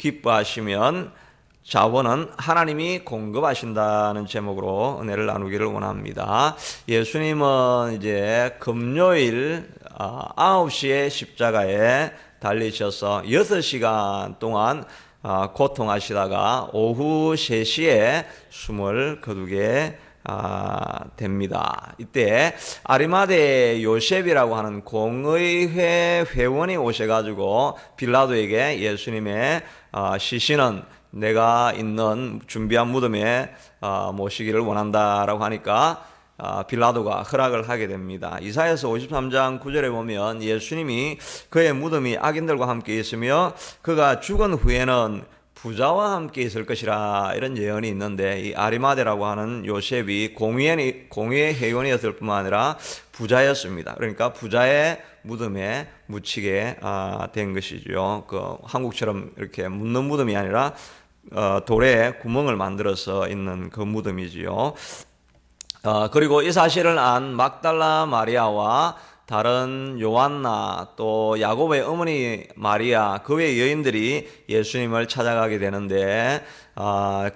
기뻐하시면 자원은 하나님이 공급하신다는 제목으로 은혜를 나누기를 원합니다. 예수님은 이제 금요일 9시에 십자가에 달리셔서 6시간 동안 고통하시다가 오후 3시에 숨을 거두게 됩니다. 이때 아리마대 요셉이라고 하는 공의회 회원이 오셔가지고 빌라도에게 예수님의 시신은 내가 있는 준비한 무덤에 모시기를 원한다라고 하니까 빌라도가 허락을 하게 됩니다. 이사야서 53장 9절에 보면 예수님이 그의 무덤이 악인들과 함께 있으며 그가 죽은 후에는 부자와 함께 있을 것이라, 이런 예언이 있는데, 이 아리마대라고 하는 요셉이 공의의 회원이었을 뿐만 아니라 부자였습니다. 그러니까 부자의 무덤에 묻히게 된 것이죠. 그 한국처럼 이렇게 묻는 무덤이 아니라 돌에 구멍을 만들어서 있는 그 무덤이지요. 그리고 이 사실을 안 막달라 마리아와 다른 요한나 또 야곱의 어머니 마리아 그 외 여인들이 예수님을 찾아가게 되는데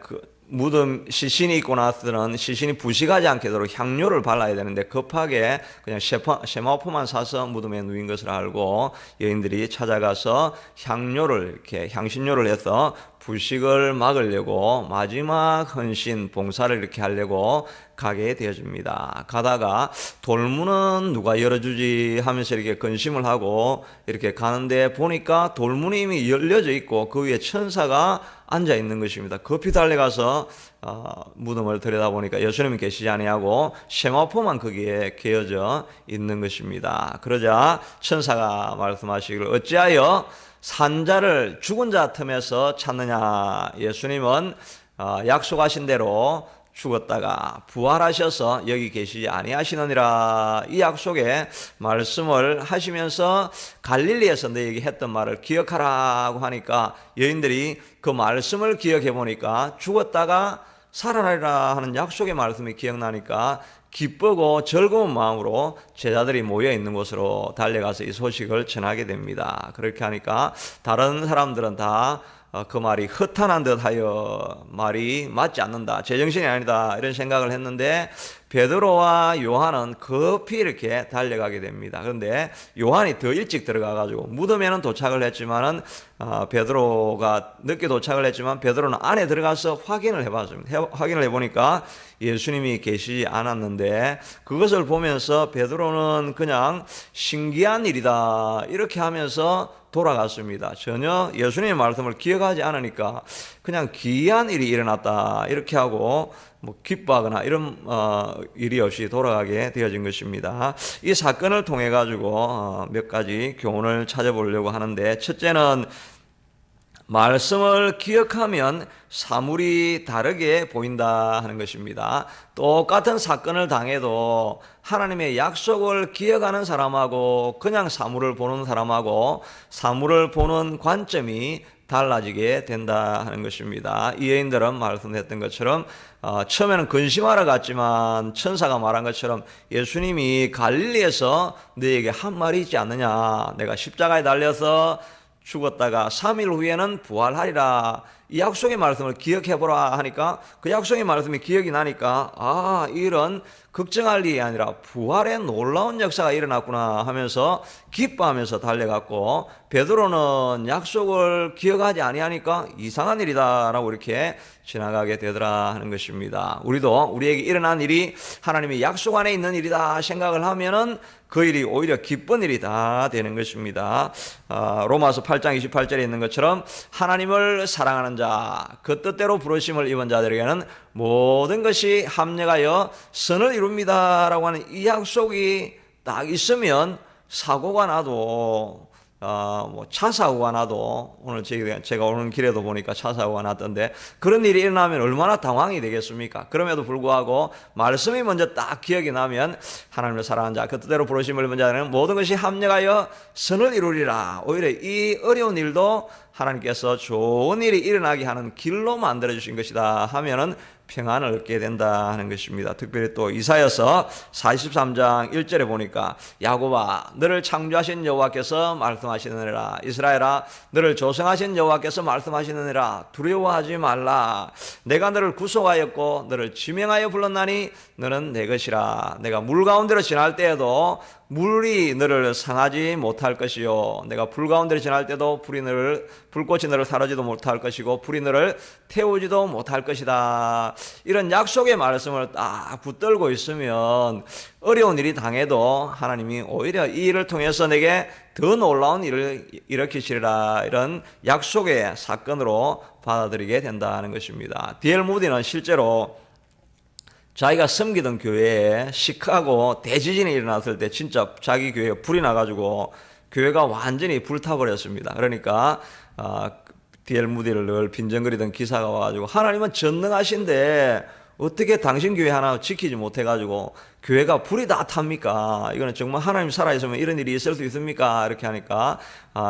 그 무덤 시신이 있고 나서는 시신이 부식하지 않게 도록 향료를 발라야 되는데 급하게 그냥 세마포만 사서 무덤에 누인 것을 알고 여인들이 찾아가서 향료를 이렇게 향신료를 해서 부식을 막으려고 마지막 헌신 봉사를 이렇게 하려고 가게 되어집니다. 가다가 돌문은 누가 열어주지 하면서 이렇게 근심을 하고 이렇게 가는데 보니까 돌문이 이미 열려져 있고 그 위에 천사가 앉아 있는 것입니다. 급히 달려가서 무덤을 들여다보니까 예수님이 계시지 아니하고 세마포만 거기에 개어져 있는 것입니다. 그러자 천사가 말씀하시기를 어찌하여 산자를 죽은 자 틈에서 찾느냐. 예수님은 약속하신 대로 죽었다가 부활하셔서 여기 계시지 아니하시느니라. 이 약속의 말씀을 하시면서 갈릴리에서 너에게 했던 말을 기억하라고 하니까 여인들이 그 말씀을 기억해 보니까 죽었다가 살아나리라 하는 약속의 말씀이 기억나니까 기쁘고 즐거운 마음으로 제자들이 모여 있는 곳으로 달려가서 이 소식을 전하게 됩니다. 그렇게 하니까 다른 사람들은 다 그 말이 허탄한 듯하여 말이 맞지 않는다, 제정신이 아니다, 이런 생각을 했는데 베드로와 요한은 급히 이렇게 달려가게 됩니다. 그런데 요한이 더 일찍 들어가가지고 무덤에는 도착을 했지만은 베드로가 늦게 도착을 했지만 베드로는 안에 들어가서 확인을 해봤습니다. 확인을 해보니까 예수님이 계시지 않았는데 그것을 보면서 베드로는 그냥 신기한 일이다 이렇게 하면서 돌아갔습니다. 전혀 예수님의 말씀을 기억하지 않으니까 그냥 기이한 일이 일어났다 이렇게 하고 기뻐하거나 이런 일이 없이 돌아가게 되어진 것입니다. 이 사건을 통해 가지고 몇 가지 교훈을 찾아보려고 하는데, 첫째는 말씀을 기억하면 사물이 다르게 보인다 하는 것입니다. 똑같은 사건을 당해도 하나님의 약속을 기억하는 사람하고 그냥 사물을 보는 사람하고 사물을 보는 관점이 달라지게 된다 하는 것입니다. 이 여인들은 말씀했던 것처럼 처음에는 근심하러 갔지만 천사가 말한 것처럼 예수님이 갈릴리에서 너에게 한 말이 있지 않느냐, 내가 십자가에 달려서 죽었다가 3일 후에는 부활하리라, 이 약속의 말씀을 기억해보라 하니까 그 약속의 말씀이 기억이 나니까 이런 걱정할 일이 아니라 부활의 놀라운 역사가 일어났구나 하면서 기뻐하면서 달려갔고, 베드로는 약속을 기억하지 아니하니까 이상한 일이다라고 이렇게 지나가게 되더라 하는 것입니다. 우리도 우리에게 일어난 일이 하나님의 약속 안에 있는 일이다 생각을 하면은 그 일이 오히려 기쁜 일이 다 되는 것입니다. 로마서 8장 28절에 있는 것처럼 하나님을 사랑하는 자, 그 뜻대로 부르심을 입은 자들에게는 모든 것이 합력하여 선을 이룹니다 라고 하는 이 약속이 딱 있으면 사고가 나도 차 사고가 나도, 오늘 제가 오는 길에도 보니까 차 사고가 났던데 그런 일이 일어나면 얼마나 당황이 되겠습니까? 그럼에도 불구하고 말씀이 먼저 딱 기억이 나면 하나님을 사랑하는 자, 그 뜻대로 부르심을 입은 자는 모든 것이 합력하여 선을 이루리라. 오히려 이 어려운 일도 하나님께서 좋은 일이 일어나게 하는 길로 만들어 주신 것이다 하면은 평안을 얻게 된다 하는 것입니다. 특별히 또 이사야서 43장 1절에 보니까 야곱아 너를 창조하신 여호와께서 말씀하시느니라, 이스라엘아 너를 조성하신 여호와께서 말씀하시느니라, 두려워하지 말라. 내가 너를 구속하였고 너를 지명하여 불렀나니 너는 내 것이라. 내가 물 가운데로 지날 때에도 물이 너를 상하지 못할 것이요, 내가 불 가운데로 지날 때도 불꽃이 너를 사르지도 못할 것이고 불이 너를 태우지도 못할 것이다. 이런 약속의 말씀을 딱 붙들고 있으면 어려운 일이 당해도 하나님이 오히려 이 일을 통해서 내게 더 놀라운 일을 일으키시리라, 이런 약속의 사건으로 받아들이게 된다는 것입니다. D.L. 무디는 실제로 자기가 섬기던 교회에 시카고 대지진이 일어났을 때 진짜 자기 교회에 불이 나가지고 교회가 완전히 불타버렸습니다. 그러니까 D.L. 무디를 늘 빈정거리던 기사가 와가지고 하나님은 전능하신데 어떻게 당신 교회 하나 지키지 못해가지고 교회가 불이 다 탑니까? 이거는 정말 하나님 살아있으면 이런 일이 있을 수 있습니까? 이렇게 하니까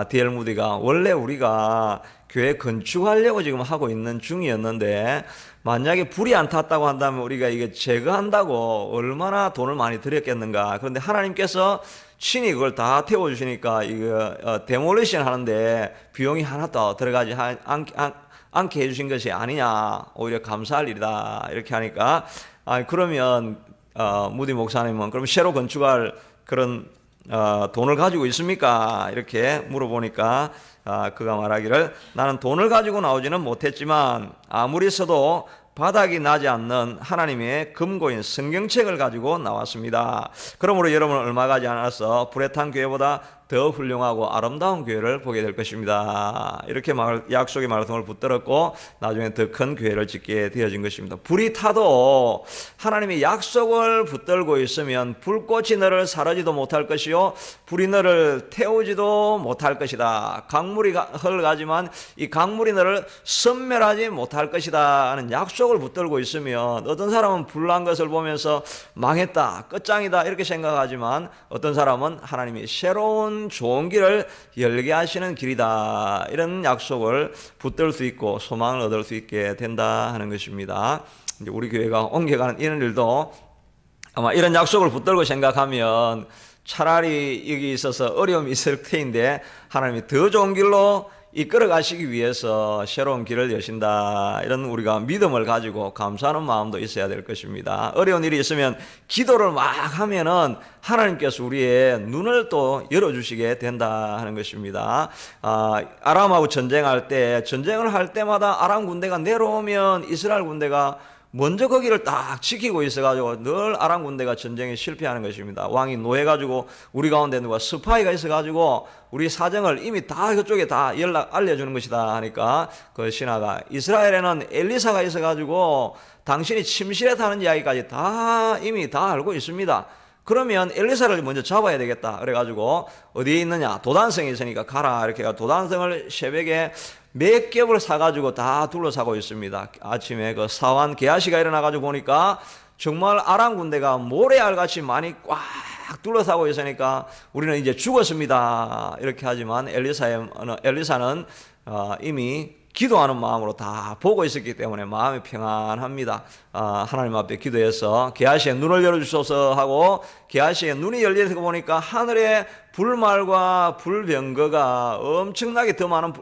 D.L. 무디가 원래 우리가 교회 건축하려고 지금 하고 있는 중이었는데 만약에 불이 안 탔다고 한다면 우리가 이게 제거한다고 얼마나 돈을 많이 들였겠는가. 그런데 하나님께서 친히 그걸 다 태워주시니까 이거 데몰리션 하는데 비용이 하나도 들어가지 않게 해주신 것이 아니냐, 오히려 감사할 일이다, 이렇게 하니까 그러면 무디 목사님은 그럼 새로 건축할 그런 돈을 가지고 있습니까? 이렇게 물어보니까 그가 말하기를 나는 돈을 가지고 나오지는 못했지만 아무리 써도 바닥이 나지 않는 하나님의 금고인 성경책을 가지고 나왔습니다. 그러므로 여러분은 얼마 가지 않아서 불에 탄 교회보다 더 훌륭하고 아름다운 교회를 보게 될 것입니다. 이렇게 약속의 말씀을 붙들었고 나중에 더 큰 교회를 짓게 되어진 것입니다. 불이 타도 하나님의 약속을 붙들고 있으면 불꽃이 너를 사르지도 못할 것이요 불이 너를 태우지도 못할 것이다. 강물이 흘러가지만 이 강물이 너를 섬멸하지 못할 것이다 하는 약속을 붙들고 있으면 어떤 사람은 불난 것을 보면서 망했다, 끝장이다 이렇게 생각하지만 어떤 사람은 하나님이 새로운 좋은 길을 열게 하시는 길이다, 이런 약속을 붙들 수 있고 소망을 얻을 수 있게 된다 하는 것입니다. 이제 우리 교회가 옮겨가는 이런 일도 아마 이런 약속을 붙들고 생각하면 차라리 여기 있어서 어려움이 있을 테인데 하나님이 더 좋은 길로 이끌어 가시기 위해서 새로운 길을 여신다, 이런 우리가 믿음을 가지고 감사하는 마음도 있어야 될 것입니다. 어려운 일이 있으면 기도를 막 하면은 하나님께서 우리의 눈을 또 열어주시게 된다 하는 것입니다. 아람하고 전쟁을 할 때마다 아람 군대가 내려오면 이스라엘 군대가 먼저 거기를 딱 지키고 있어가지고 늘 아람 군대가 전쟁에 실패하는 것입니다. 왕이 노해가지고 우리 가운데 누가 스파이가 있어가지고 우리 사정을 이미 다 그쪽에 다 알려주는 것이다 하니까 그 신하가 이스라엘에는 엘리사가 있어가지고 당신이 침실에 타는 이야기까지 다 이미 다 알고 있습니다. 그러면 엘리사를 먼저 잡아야 되겠다. 그래가지고 어디에 있느냐, 도단성에 있으니까 가라. 이렇게 도단성을 새벽에 몇 겹을 사가지고 다 둘러싸고 있습니다. 아침에 그 사환 게하시가 일어나가지고 보니까 정말 아람 군대가 모래알같이 많이 꽉 둘러싸고 있으니까 우리는 이제 죽었습니다. 이렇게 하지만 엘리사는 이미 기도하는 마음으로 다 보고 있었기 때문에 마음이 평안합니다. 하나님 앞에 기도해서 게하시의 눈을 열어주소서 하고 게하시의 눈이 열려서 보니까 하늘에 불말과 불병거가 엄청나게 더 많은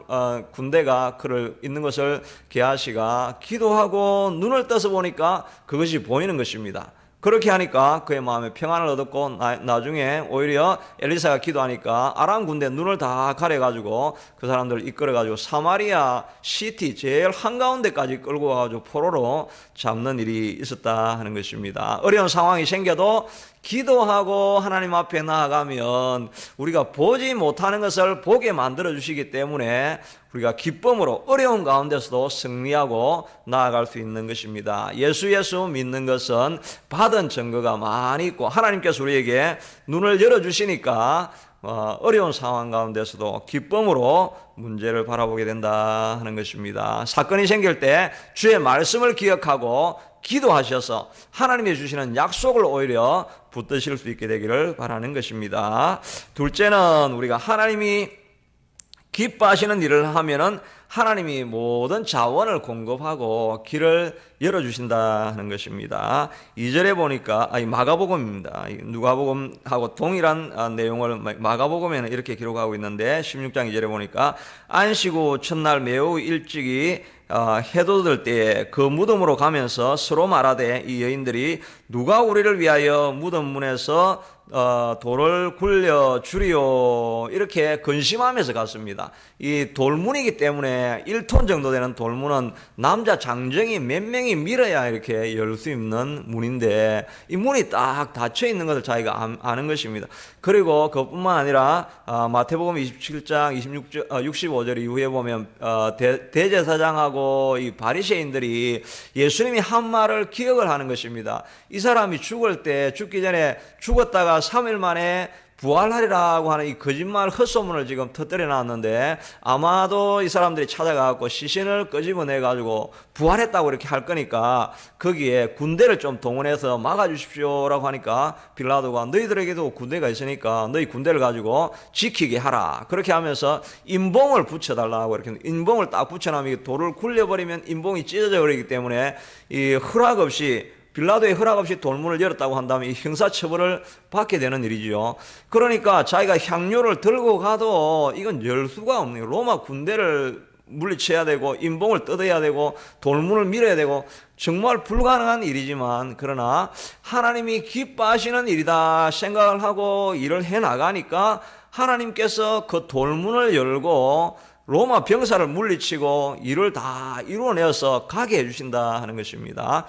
군대가 그를 있는 것을 게하시가 기도하고 눈을 떠서 보니까 그것이 보이는 것입니다. 그렇게 하니까 그의 마음에 평안을 얻었고 나중에 오히려 엘리사가 기도하니까 아람 군대 눈을 다 가려가지고 그 사람들을 이끌어가지고 사마리아 시티 제일 한가운데까지 끌고 와가지고 포로로 잡는 일이 있었다 하는 것입니다. 어려운 상황이 생겨도 기도하고 하나님 앞에 나아가면 우리가 보지 못하는 것을 보게 만들어 주시기 때문에 우리가 기쁨으로 어려운 가운데서도 승리하고 나아갈 수 있는 것입니다. 예수 믿는 것은 받은 증거가 많이 있고 하나님께서 우리에게 눈을 열어주시니까 어려운 상황 가운데서도 기쁨으로 문제를 바라보게 된다 하는 것입니다. 사건이 생길 때 주의 말씀을 기억하고 기도하셔서 하나님이 주시는 약속을 오히려 붙드실 수 있게 되기를 바라는 것입니다. 둘째는 우리가 하나님이 기뻐하시는 일을 하면은 하나님이 모든 자원을 공급하고 길을 열어주신다는 것입니다. 2절에 보니까 마가복음입니다. 누가복음하고 동일한 내용을 마가복음에는 이렇게 기록하고 있는데 16장 2절에 보니까 안식 후 첫날 매우 일찍이 해돋을 때에 그 무덤으로 가면서 서로 말하되 이 여인들이 누가 우리를 위하여 무덤 문에서 돌을 굴려 주리요 이렇게 근심하면서 갔습니다. 이 돌문이기 때문에 1톤 정도 되는 돌문은 남자 장정이 몇 명이 밀어야 이렇게 열 수 있는 문인데 이 문이 딱 닫혀 있는 것을 자기가 아는 것입니다. 그리고 그뿐만 아니라 마태복음 27장 65절 이후에 보면 대제사장하고 이 바리새인들이 예수님이 한 말을 기억을 하는 것입니다. 이 사람이 죽기 전에 죽었다가 3일 만에 부활하리라고 하는 이 거짓말 헛소문을 지금 터뜨려 놨는데 아마도 이 사람들이 찾아가고 시신을 끄집어내 가지고 부활했다고 이렇게 할 거니까 거기에 군대를 좀 동원해서 막아주십시오라고 하니까 빌라도가 너희들에게도 군대가 있으니까 너희 군대를 가지고 지키게 하라 그렇게 하면서 인봉을 붙여달라고 이렇게 인봉을 딱 붙여놓으면 돌을 굴려버리면 인봉이 찢어져 버리기 때문에 이 허락 없이 빌라도의 허락 없이 돌문을 열었다고 한다면 이 형사처벌을 받게 되는 일이죠. 그러니까 자기가 향료를 들고 가도 이건 열 수가 없네요. 로마 군대를 물리쳐야 되고 인봉을 뜯어야 되고 돌문을 밀어야 되고 정말 불가능한 일이지만 그러나 하나님이 기뻐하시는 일이다 생각을 하고 일을 해나가니까 하나님께서 그 돌문을 열고 로마 병사를 물리치고 일을 다 이루어내어서 가게 해주신다 하는 것입니다.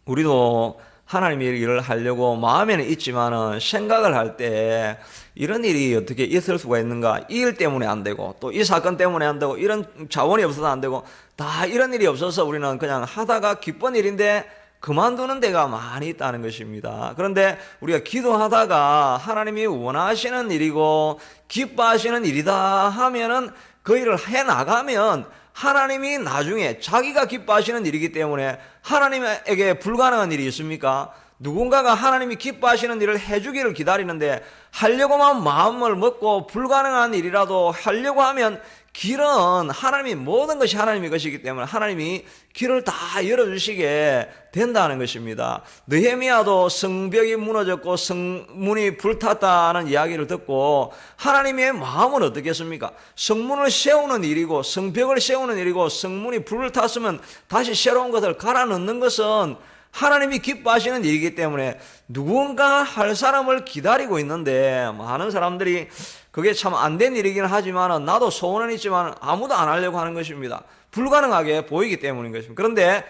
우리도 하나님의 일을 하려고 마음에는 있지만은 생각을 할 때 이런 일이 어떻게 있을 수가 있는가? 이 일 때문에 안 되고 또 이 사건 때문에 안 되고 이런 자원이 없어서 안 되고 다 이런 일이 없어서 우리는 그냥 하다가 기쁜 일인데 그만두는 데가 많이 있다는 것입니다. 그런데 우리가 기도하다가 하나님이 원하시는 일이고 기뻐하시는 일이다 하면은 그 일을 해나가면 하나님이 나중에 자기가 기뻐하시는 일이기 때문에 하나님에게 불가능한 일이 있습니까? 누군가가 하나님이 기뻐하시는 일을 해주기를 기다리는데 하려고만 마음을 먹고 불가능한 일이라도 하려고 하면 길은 하나님이 모든 것이 하나님의 것이기 때문에 하나님이 길을 다 열어주시게 된다는 것입니다. 느헤미야도 성벽이 무너졌고 성문이 불탔다는 이야기를 듣고 하나님의 마음은 어떻겠습니까? 성문을 세우는 일이고 성벽을 세우는 일이고 성문이 불을 탔으면 다시 새로운 것을 갈아 넣는 것은 하나님이 기뻐하시는 일이기 때문에 누군가 할 사람을 기다리고 있는데 많은 사람들이 그게 참 안 된 일이긴 하지만 나도 소원은 있지만 아무도 안 하려고 하는 것입니다. 불가능하게 보이기 때문인 것입니다. 그런데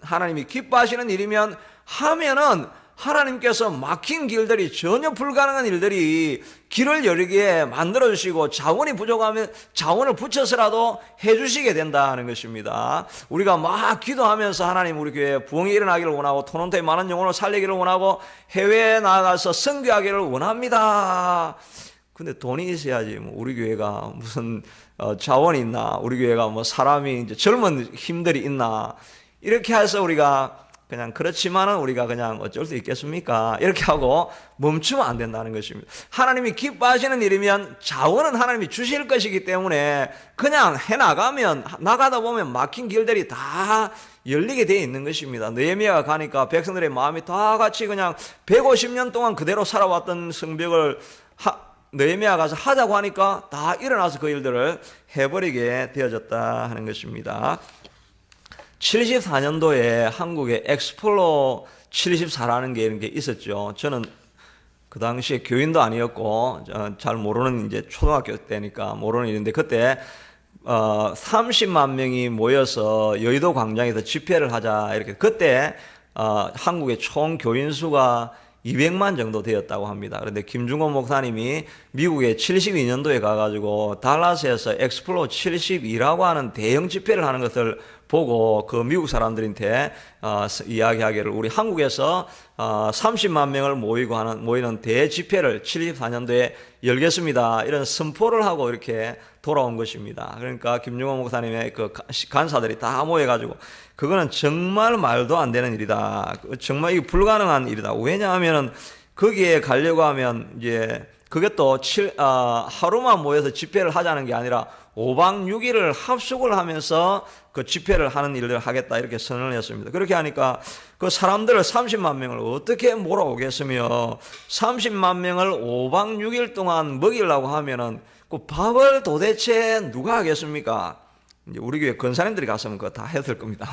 하나님이 기뻐하시는 일이면 하면은 하나님께서 막힌 길들이 전혀 불가능한 일들이 길을 열게 만들어주시고 자원이 부족하면 자원을 붙여서라도 해주시게 된다는 것입니다. 우리가 막 기도하면서 하나님 우리 교회에 부흥이 일어나기를 원하고 토론토에 많은 영혼을 살리기를 원하고 해외에 나가서 선교하기를 원합니다. 근데 돈이 있어야지 뭐 우리 교회가 무슨 자원이 있나 우리 교회가 뭐 사람이 이제 젊은 힘들이 있나 이렇게 해서 우리가 그냥 그렇지만은 우리가 그냥 어쩔 수 있겠습니까? 이렇게 하고 멈추면 안 된다는 것입니다. 하나님이 기뻐하시는 일이면 자원은 하나님이 주실 것이기 때문에 그냥 해나가면 나가다 보면 막힌 길들이 다 열리게 되어 있는 것입니다. 느헤미야가 가니까 백성들의 마음이 다 같이 그냥 150년 동안 그대로 살아왔던 성벽을 느헤미야가 가서 하자고 하니까 다 일어나서 그 일들을 해버리게 되어졌다 하는 것입니다. 74년도에 한국에 엑스플로 74라는 게 이런 게 있었죠. 저는 그 당시에 교인도 아니었고 잘 모르는 이제 초등학교 때니까 모르는 일인데 그때 30만 명이 모여서 여의도 광장에서 집회를 하자 이렇게 그때 한국의 총 교인 수가 200만 정도 되었다고 합니다. 그런데 김중곤 목사님이 미국에 72년도에 가가지고 달라스에서 엑스플로 72라고 하는 대형 집회를 하는 것을 보고 그 미국 사람들한테 이야기하기를 우리 한국에서 30만 명을 모이는 대집회를 74년도에 열겠습니다. 이런 선포를 하고 이렇게 돌아온 것입니다. 그러니까 김중곤 목사님의 그 간사들이 다 모여가지고 그거는 정말 말도 안 되는 일이다. 정말 이게 불가능한 일이다. 왜냐하면 거기에 가려고 하면 이제 그게 또 하루만 모여서 집회를 하자는 게 아니라 5박 6일을 합숙을 하면서 그 집회를 하는 일들을 하겠다 이렇게 선언을 했습니다. 그렇게 하니까 그 사람들을 30만 명을 어떻게 몰아오겠으며 30만 명을 5박 6일 동안 먹이려고 하면은 그 밥을 도대체 누가 하겠습니까? 이제 우리 교회 권사님들이 갔으면 그거 다 했을 겁니다.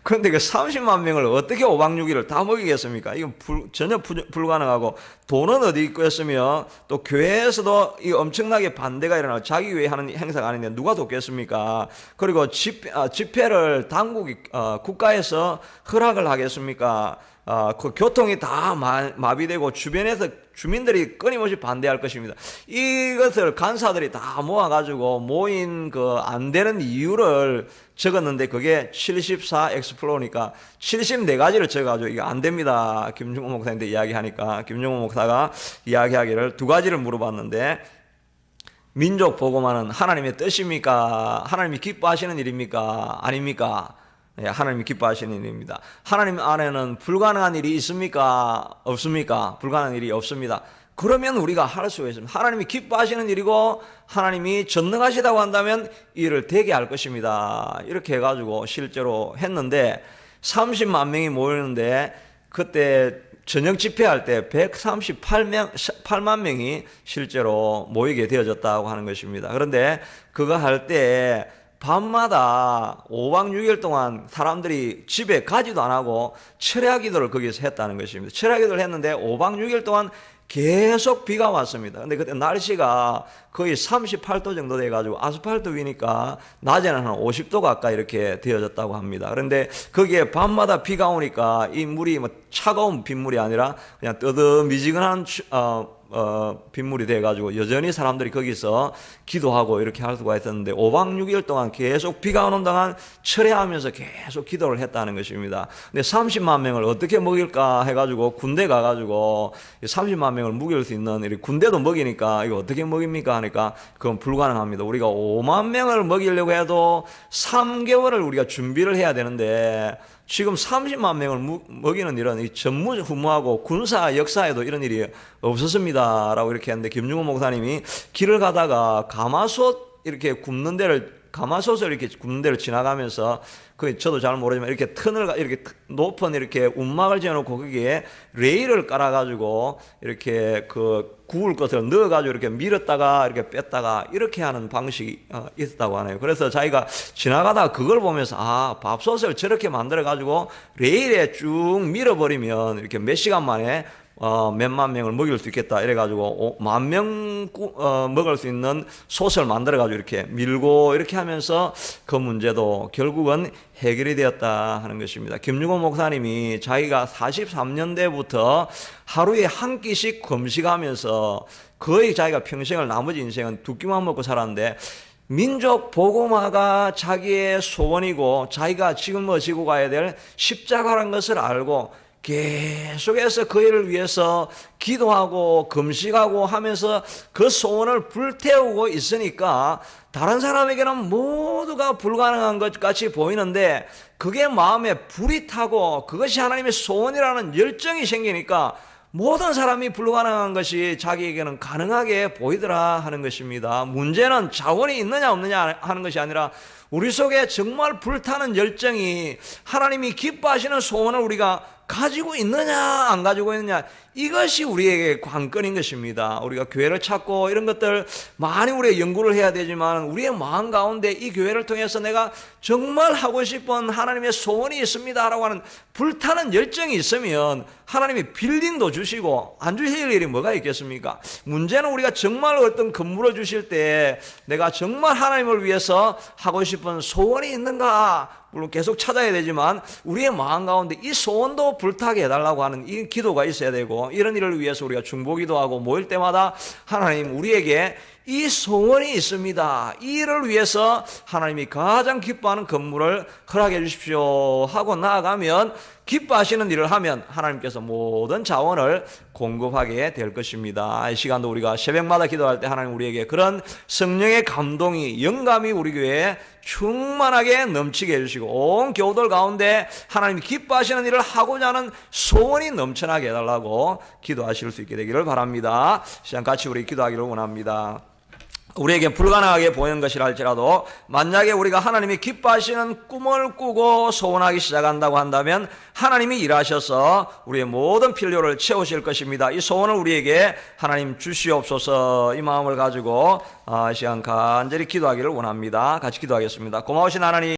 그런데 그 30만 명을 어떻게 5박 6일을 다 먹이겠습니까? 이건 전혀 불가능하고 돈은 어디 있고 했으며 또 교회에서도 이 엄청나게 반대가 일어나고 자기 교회 하는 행사가 아닌데 누가 돕겠습니까? 그리고 집회를 당국이 국가에서 허락을 하겠습니까? 그 교통이 다 마비되고 주변에서 주민들이 끊임없이 반대할 것입니다. 이것을 간사들이 다 모아가지고 모인 그 안 되는 이유를 적었는데 그게 74 엑스플로니까 74가지를 적어가지고 이게 안 됩니다. 김중호 목사님한테 이야기하니까 김중호 목사가 이야기하기를 2가지를 물어봤는데 민족 복음화는 하나님의 뜻입니까? 하나님이 기뻐하시는 일입니까? 아닙니까? 예, 하나님이 기뻐하시는 일입니다. 하나님 안에는 불가능한 일이 있습니까? 없습니까? 불가능한 일이 없습니다. 그러면 우리가 할 수가 있습니다. 하나님이 기뻐하시는 일이고 하나님이 전능하시다고 한다면 이를 되게 할 것입니다. 이렇게 해가지고 실제로 했는데 30만 명이 모이는데 그때 저녁 집회할 때 138만 명이 실제로 모이게 되어졌다고 하는 것입니다. 그런데 그거 할때 밤마다 5박 6일 동안 사람들이 집에 가지도 안 하고 철야 기도를 거기서 했다는 것입니다. 철야 기도를 했는데 5박 6일 동안 계속 비가 왔습니다. 근데 그때 날씨가 거의 38도 정도 돼가지고 아스팔트 위니까 낮에는 한 50도 가까이 이렇게 되어졌다고 합니다. 그런데 거기에 밤마다 비가 오니까 이 물이 뭐 차가운 빗물이 아니라 그냥 뜨뜻미지근한 빗물이 돼가지고 여전히 사람들이 거기서 기도하고 이렇게 할 수가 있었는데 5박 6일 동안 계속 비가 오는 동안 철회하면서 계속 기도를 했다는 것입니다. 근데 30만 명을 어떻게 먹일까 해가지고 군대 가가지고 30만 명을 먹일 수 있는 군대도 먹이니까 이거 어떻게 먹입니까 하니까 그건 불가능합니다. 우리가 5만 명을 먹이려고 해도 3개월을 우리가 준비를 해야 되는데 지금 30만 명을 먹이는 일은 전무후무하고 군사 역사에도 이런 일이 없었습니다 라고 이렇게 했는데 김중호 목사님이 길을 가다가 가마솥 이렇게 굽는 데를 가마솥을 이렇게 굽는 데를 지나가면서 저도 잘 모르지만 이렇게 이렇게 높은 이렇게 움막을 지어놓고 거기에 레일을 깔아가지고 이렇게 구울 것을 넣어가지고 이렇게 밀었다가 이렇게 뺐다가 이렇게 하는 방식이 있었다고 하네요. 그래서 자기가 지나가다가 그걸 보면서 밥솥을 저렇게 만들어가지고 레일에 쭉 밀어버리면 이렇게 몇 시간 만에 몇만 명을 먹일 수 있겠다 이래가지고 10,000명 먹을 수 있는 솥을 만들어가지고 이렇게 밀고 이렇게 하면서 그 문제도 결국은 해결이 되었다 하는 것입니다. 김중호 목사님이 자기가 43년대부터 하루에 한 끼씩 금식하면서 거의 자기가 평생을 나머지 인생은 두 끼만 먹고 살았는데 민족 복음화가 자기의 소원이고 자기가 지금 지고 가야 될 십자가라는 것을 알고 계속해서 그 일을 위해서 기도하고 금식하고 하면서 그 소원을 불태우고 있으니까 다른 사람에게는 모두가 불가능한 것 같이 보이는데 그게 마음에 불이 타고 그것이 하나님의 소원이라는 열정이 생기니까 모든 사람이 불가능한 것이 자기에게는 가능하게 보이더라 하는 것입니다. 문제는 자원이 있느냐 없느냐 하는 것이 아니라 우리 속에 정말 불타는 열정이 하나님이 기뻐하시는 소원을 우리가 가지고 있느냐 안 가지고 있느냐 이것이 우리에게 관건인 것입니다. 우리가 교회를 찾고 이런 것들 많이 우리가 연구를 해야 되지만 우리의 마음 가운데 이 교회를 통해서 내가 정말 하고 싶은 하나님의 소원이 있습니다 라고 하는 불타는 열정이 있으면 하나님이 빌딩도 주시고 안 주실 일이 뭐가 있겠습니까? 문제는 우리가 정말 어떤 건물을 주실 때 내가 정말 하나님을 위해서 하고 싶은 소원이 있는가 물론 계속 찾아야 되지만 우리의 마음 가운데 이 소원도 불타게 해달라고 하는 이 기도가 있어야 되고 이런 일을 위해서 우리가 중보기도 하고 모일 때마다 하나님 우리에게 이 소원이 있습니다. 이 일을 위해서 하나님이 가장 기뻐하는 건물을 허락해 주십시오 하고 나아가면, 기뻐하시는 일을 하면 하나님께서 모든 자원을 공급하게 될 것입니다. 이 시간도 우리가 새벽마다 기도할 때 하나님 우리에게 그런 성령의 감동이, 영감이 우리 교회에 충만하게 넘치게 해주시고, 온 교우들 가운데 하나님이 기뻐하시는 일을 하고자 하는 소원이 넘쳐나게 해달라고 기도하실 수 있게 되기를 바랍니다. 시간 같이 우리 기도하기를 원합니다. 우리에게 불가능하게 보이는 것이라 할지라도 만약에 우리가 하나님이 기뻐하시는 꿈을 꾸고 소원하기 시작한다고 한다면 하나님이 일하셔서 우리의 모든 필요를 채우실 것입니다. 이 소원을 우리에게 하나님 주시옵소서, 이 마음을 가지고 이 시간 간절히 기도하기를 원합니다. 같이 기도하겠습니다. 고마우신 하나님,